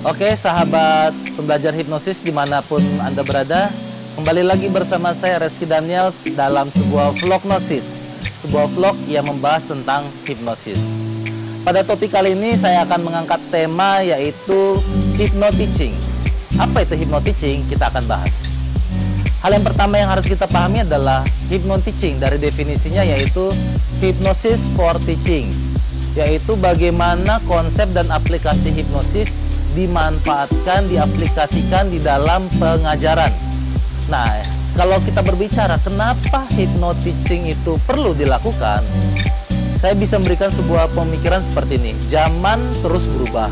Oke, sahabat pembelajar hipnosis dimanapun Anda berada, kembali lagi bersama saya Reski Daniels dalam sebuah vlognosis, sebuah vlog yang membahas tentang hipnosis. Pada topik kali ini saya akan mengangkat tema yaitu hypno-teaching. Apa itu hypno-teaching? Kita akan bahas. Hal yang pertama yang harus kita pahami adalah hypno-teaching. Dari definisinya yaitu hypnosis for teaching, yaitu bagaimana konsep dan aplikasi hipnosis dimanfaatkan, diaplikasikan di dalam pengajaran. Nah, kalau kita berbicara kenapa hypno-teaching itu perlu dilakukan, saya bisa memberikan sebuah pemikiran seperti ini. Zaman terus berubah.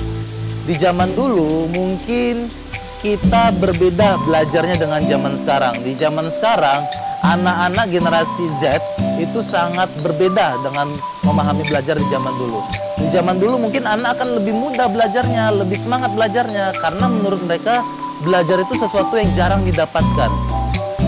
Di zaman dulu mungkin kita berbeda belajarnya dengan zaman sekarang. Di zaman sekarang, anak-anak generasi Z itu sangat berbeda dengan memahami belajar di zaman dulu. Di zaman dulu mungkin anak akan lebih mudah belajarnya, lebih semangat belajarnya, karena menurut mereka belajar itu sesuatu yang jarang didapatkan,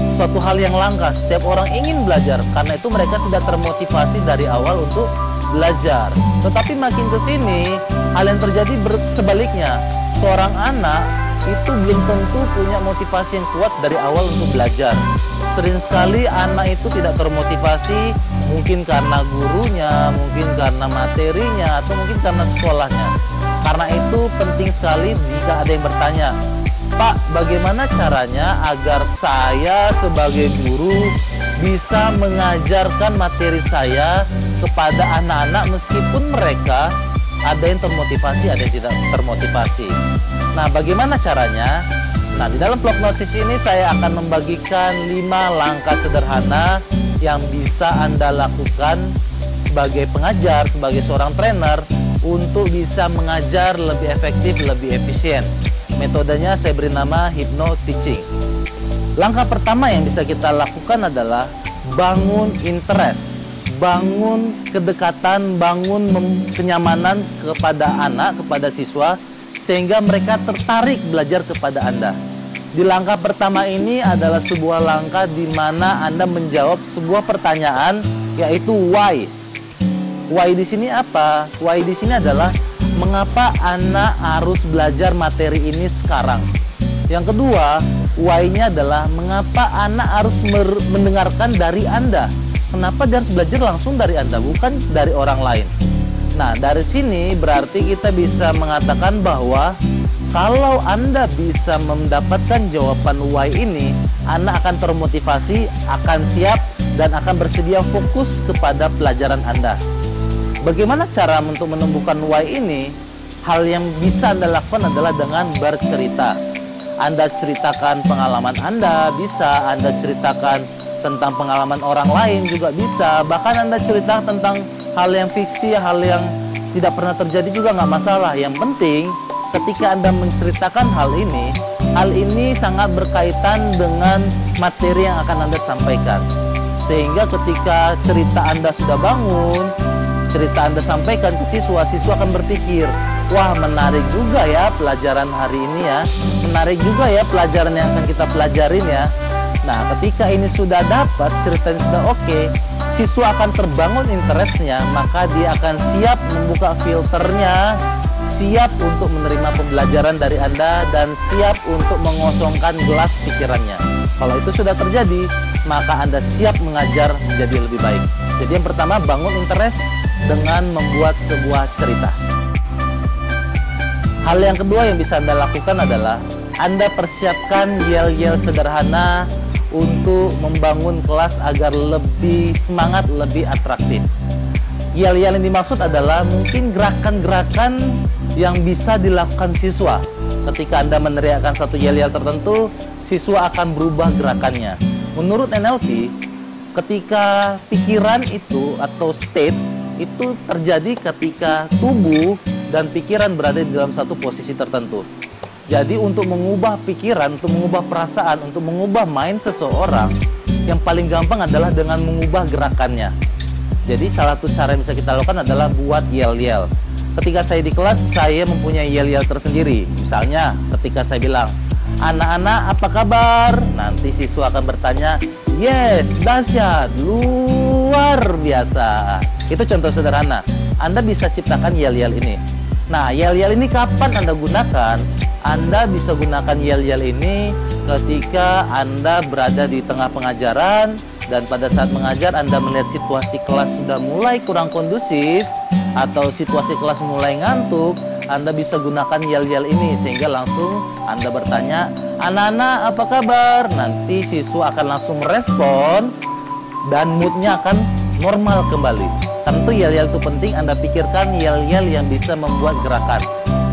sesuatu hal yang langka. Setiap orang ingin belajar, karena itu mereka tidak termotivasi dari awal untuk belajar. Tetapi makin ke sini, hal yang terjadi sebaliknya. Seorang anak itu belum tentu punya motivasi yang kuat dari awal untuk belajar. Sering sekali anak itu tidak termotivasi, mungkin karena gurunya, mungkin karena materinya, atau mungkin karena sekolahnya. Karena itu penting sekali jika ada yang bertanya, "Pak, bagaimana caranya agar saya sebagai guru bisa mengajarkan materi saya kepada anak-anak meskipun mereka ada yang termotivasi, ada yang tidak termotivasi?" Nah, bagaimana caranya? Nah, di dalam vlognosis ini saya akan membagikan 5 langkah sederhana yang bisa Anda lakukan sebagai pengajar, sebagai seorang trainer untuk bisa mengajar lebih efektif, lebih efisien. Metodenya saya beri nama hypno-teaching. Langkah pertama yang bisa kita lakukan adalah bangun interest, bangun kedekatan, bangun kenyamanan kepada anak, kepada siswa, sehingga mereka tertarik belajar kepada Anda. Di langkah pertama ini adalah sebuah langkah di mana Anda menjawab sebuah pertanyaan, yaitu why. Why di sini apa? Why di sini adalah mengapa anak harus belajar materi ini sekarang. Yang kedua, why-nya adalah mengapa anak harus mendengarkan dari Anda. Kenapa dia harus belajar langsung dari Anda, bukan dari orang lain. Nah, dari sini berarti kita bisa mengatakan bahwa kalau Anda bisa mendapatkan jawaban why ini, anak akan termotivasi, akan siap, dan akan bersedia fokus kepada pelajaran Anda. Bagaimana cara untuk menumbuhkan why ini? Hal yang bisa Anda lakukan adalah dengan bercerita. Anda ceritakan pengalaman Anda, bisa Anda ceritakan tentang pengalaman orang lain juga bisa. Bahkan Anda cerita tentang hal yang fiksi, hal yang tidak pernah terjadi juga nggak masalah. Yang penting ketika Anda menceritakan hal ini sangat berkaitan dengan materi yang akan Anda sampaikan. Sehingga ketika cerita Anda sudah bangun, cerita Anda sampaikan ke siswa, siswa akan berpikir, wah, menarik juga ya pelajaran hari ini ya, menarik juga ya pelajaran yang akan kita pelajarin ya. Nah, ketika ini sudah dapat, ceritanya sudah oke, siswa akan terbangun interestnya, maka dia akan siap membuka filternya, siap untuk menerima pembelajaran dari Anda, dan siap untuk mengosongkan gelas pikirannya. Kalau itu sudah terjadi, maka Anda siap mengajar menjadi lebih baik. Jadi yang pertama, bangun interest dengan membuat sebuah cerita. Hal yang kedua yang bisa Anda lakukan adalah Anda persiapkan yel-yel sederhana untuk membangun kelas agar lebih semangat, lebih atraktif. Yel-yel yang dimaksud adalah mungkin gerakan-gerakan yang bisa dilakukan siswa. Ketika Anda meneriakkan satu yel-yel tertentu, siswa akan berubah gerakannya. Menurut NLP, ketika pikiran itu atau state itu terjadi ketika tubuh dan pikiran berada di dalam satu posisi tertentu. Jadi untuk mengubah pikiran, untuk mengubah perasaan, untuk mengubah mind seseorang, yang paling gampang adalah dengan mengubah gerakannya. Jadi salah satu cara yang bisa kita lakukan adalah buat yel-yel. Ketika saya di kelas, saya mempunyai yel-yel tersendiri. Misalnya ketika saya bilang, "Anak-anak apa kabar?" Nanti siswa akan bertanya, "Yes, dahsyat, luar biasa." Itu contoh sederhana. Anda bisa ciptakan yel-yel ini. Nah, yel-yel ini kapan Anda gunakan? Anda bisa gunakan yel-yel ini ketika Anda berada di tengah pengajaran dan pada saat mengajar Anda melihat situasi kelas sudah mulai kurang kondusif atau situasi kelas mulai ngantuk, Anda bisa gunakan yel-yel ini sehingga langsung Anda bertanya, "Anak-anak, apa kabar?" Nanti siswa akan langsung merespon dan moodnya akan normal kembali. Tentu yel-yel itu penting. Anda pikirkan yel-yel yang bisa membuat gerakan.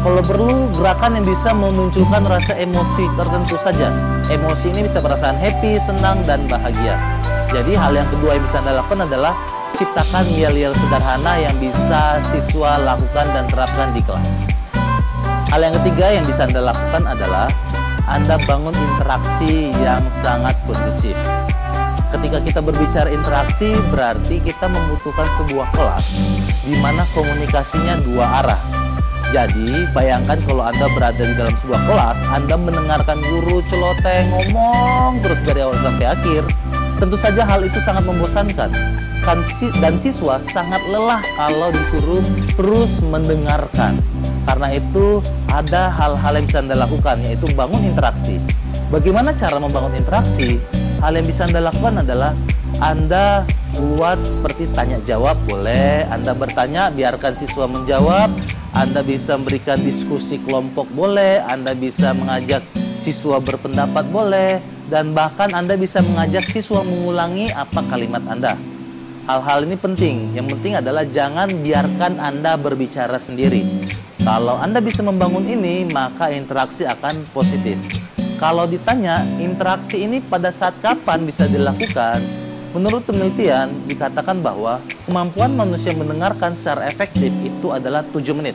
Kalau perlu gerakan yang bisa memunculkan rasa emosi tertentu saja. Emosi ini bisa perasaan happy, senang, dan bahagia. Jadi hal yang kedua yang bisa Anda lakukan adalah ciptakan yel-yel sederhana yang bisa siswa lakukan dan terapkan di kelas. Hal yang ketiga yang bisa Anda lakukan adalah Anda bangun interaksi yang sangat kondusif. Ketika kita berbicara interaksi, berarti kita membutuhkan sebuah kelas di mana komunikasinya dua arah. Jadi, bayangkan kalau Anda berada di dalam sebuah kelas, Anda mendengarkan guru celoteh ngomong terus dari awal sampai akhir. Tentu saja hal itu sangat membosankan. Dan siswa sangat lelah kalau disuruh terus mendengarkan. Karena itu, ada hal-hal yang bisa Anda lakukan, yaitu bangun interaksi. Bagaimana cara membangun interaksi? Hal yang bisa Anda lakukan adalah Anda buat seperti tanya jawab, boleh. Anda bertanya, biarkan siswa menjawab. Anda bisa memberikan diskusi kelompok, boleh. Anda bisa mengajak siswa berpendapat, boleh. Dan bahkan Anda bisa mengajak siswa mengulangi apa kalimat Anda. Hal-hal ini penting. Yang penting adalah jangan biarkan Anda berbicara sendiri. Kalau Anda bisa membangun ini, maka interaksi akan positif. Kalau ditanya, interaksi ini pada saat kapan bisa dilakukan? Menurut penelitian, dikatakan bahwa kemampuan manusia mendengarkan secara efektif itu adalah 7 menit.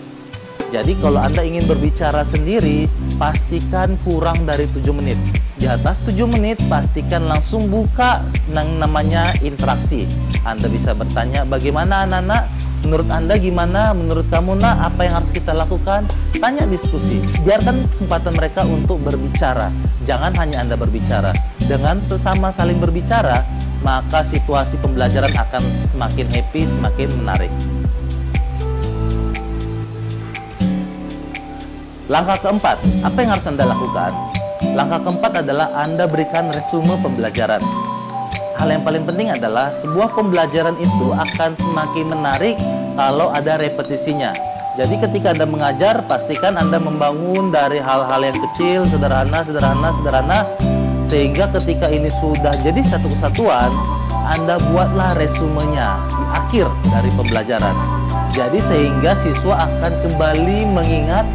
Jadi kalau Anda ingin berbicara sendiri, pastikan kurang dari 7 menit. Di atas 7 menit, pastikan langsung buka yang namanya interaksi. Anda bisa bertanya, bagaimana anak-anak? Menurut Anda gimana? Menurut kamu nak, apa yang harus kita lakukan? Tanya diskusi. Biarkan kesempatan mereka untuk berbicara. Jangan hanya Anda berbicara. Dengan sesama saling berbicara, maka situasi pembelajaran akan semakin happy, semakin menarik. Langkah keempat, apa yang harus Anda lakukan? Langkah keempat adalah Anda berikan resume pembelajaran. Hal yang paling penting adalah sebuah pembelajaran itu akan semakin menarik kalau ada repetisinya. Jadi ketika Anda mengajar, pastikan Anda membangun dari hal-hal yang kecil, sederhana, sehingga ketika ini sudah jadi satu kesatuan, Anda buatlah resumenya di akhir dari pembelajaran. Jadi sehingga siswa akan kembali mengingat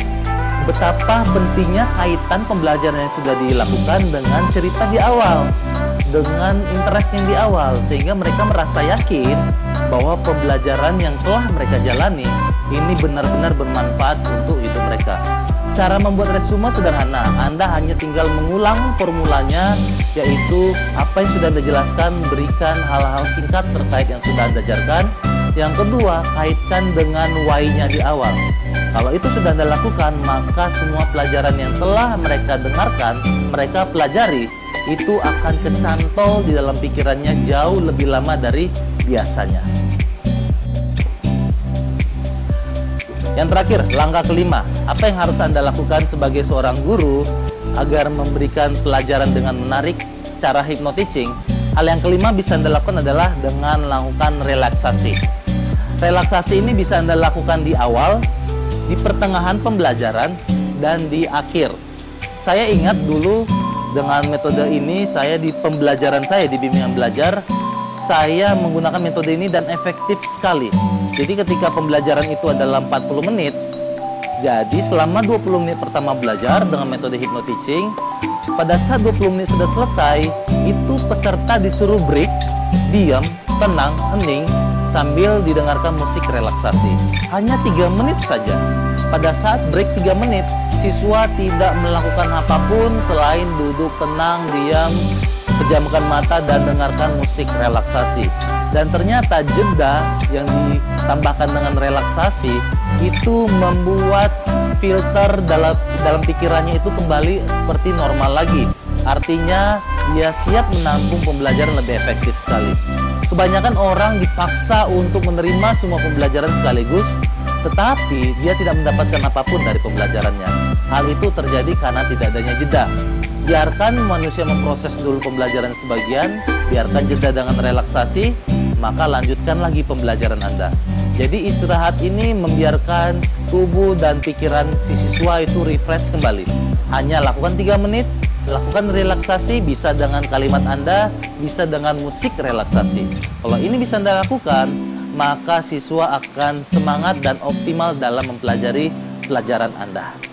betapa pentingnya kaitan pembelajaran yang sudah dilakukan dengan cerita di awal, dengan interest yang di awal, sehingga mereka merasa yakin bahwa pembelajaran yang telah mereka jalani ini benar-benar bermanfaat untuk hidup mereka. Cara membuat resume sederhana, Anda hanya tinggal mengulang formulanya, yaitu apa yang sudah Anda jelaskan, berikan hal-hal singkat terkait yang sudah Anda ajarkan. Yang kedua, kaitkan dengan why-nya di awal. Kalau itu sudah Anda lakukan, maka semua pelajaran yang telah mereka dengarkan, mereka pelajari, itu akan kecantol di dalam pikirannya jauh lebih lama dari biasanya. Yang terakhir, langkah kelima, apa yang harus Anda lakukan sebagai seorang guru agar memberikan pelajaran dengan menarik secara hypnoteaching? Hal yang kelima bisa Anda lakukan adalah dengan melakukan relaksasi. Relaksasi ini bisa Anda lakukan di awal, di pertengahan pembelajaran, dan di akhir. Saya ingat dulu dengan metode ini, saya di pembelajaran saya di bimbingan belajar, saya menggunakan metode ini dan efektif sekali. Jadi ketika pembelajaran itu adalah 40 menit, jadi selama 20 menit pertama belajar dengan metode hypnoteaching, pada saat 20 menit sudah selesai, itu peserta disuruh break, diam, tenang, hening, sambil didengarkan musik relaksasi. Hanya 3 menit saja. Pada saat break 3 menit, siswa tidak melakukan apapun selain duduk tenang, diam, pejamkan mata, dan dengarkan musik relaksasi. Dan ternyata jeda yang ditambahkan dengan relaksasi itu membuat filter dalam pikirannya itu kembali seperti normal lagi. Artinya dia siap menampung pembelajaran lebih efektif sekali. Kebanyakan orang dipaksa untuk menerima semua pembelajaran sekaligus, tetapi dia tidak mendapatkan apapun dari pembelajarannya. Hal itu terjadi karena tidak adanya jeda. Biarkan manusia memproses dulu pembelajaran sebagian, biarkan jeda dengan relaksasi, maka lanjutkan lagi pembelajaran Anda. Jadi istirahat ini membiarkan tubuh dan pikiran si siswa itu refresh kembali. Hanya lakukan 3 menit, lakukan relaksasi, bisa dengan kalimat Anda, bisa dengan musik relaksasi. Kalau ini bisa Anda lakukan, maka siswa akan semangat dan optimal dalam mempelajari pelajaran Anda.